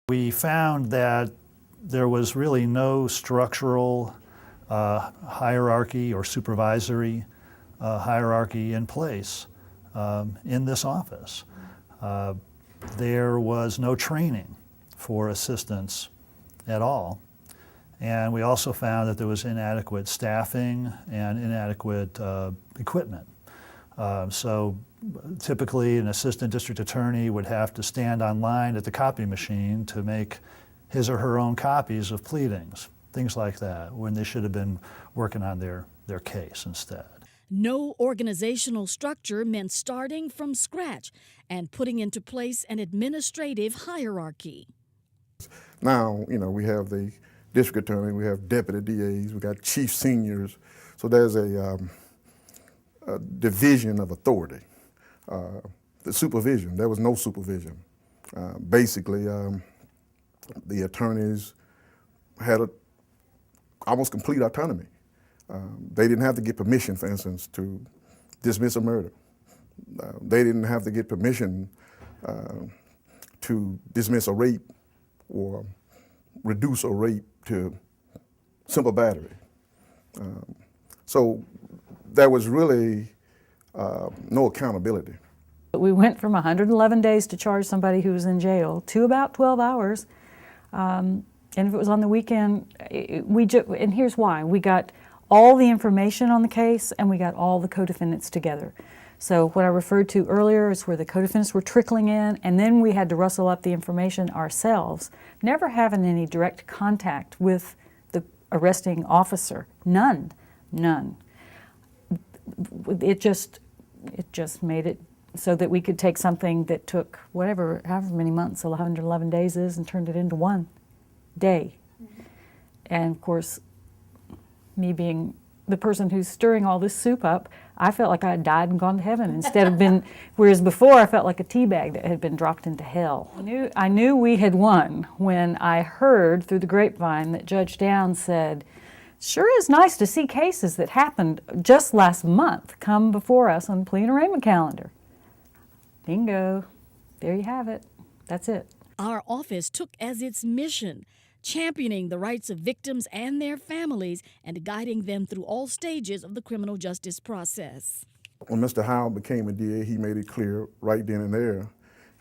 We found that there was really no structural hierarchy or supervisory hierarchy in place in this office. There was no training for assistants at all. And we also found that there was inadequate staffing and inadequate equipment. So typically an assistant district attorney would have to stand online at the copy machine to make his or her own copies of pleadings, things like that, when they should have been working on their case instead. No organizational structure meant starting from scratch and putting into place an administrative hierarchy. Now, we have the district attorney, we have deputy DAs, we got chief seniors, so there's a division of authority. The supervision, there was no supervision. Basically, the attorneys had almost complete autonomy. They didn't have to get permission, for instance, to dismiss a murder. They didn't have to get permission to dismiss a rape or reduce a rape to simple battery. So there was really no accountability. We went from 111 days to charge somebody who was in jail to about 12 hours. And if it was on the weekend, and here's why. We got all the information on the case and we got all the co-defendants together. So what I referred to earlier is where the co-defendants were trickling in, and then we had to rustle up the information ourselves, never having any direct contact with the arresting officer. None. It just made it so that we could take something that took however many months, 111 days is, and turned it into one day. And of course, me being the person who's stirring all this soup up, I felt like I had died and gone to heaven instead of whereas before I felt like a tea bag that had been dropped into hell. I knew we had won when I heard through the grapevine that Judge Downs said, "Sure is nice to see cases that happened just last month come before us on the plea and arraignment calendar." Bingo. There you have it. That's it. Our office took as its mission championing the rights of victims and their families and guiding them through all stages of the criminal justice process. When Mr. Howell became a DA, he made it clear right then and there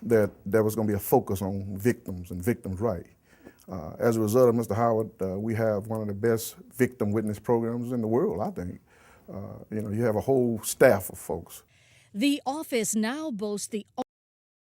that there was going to be a focus on victims and victims' rights. As a result of Mr. Howard, we have one of the best victim witness programs in the world, I think. You have a whole staff of folks. The office now boasts the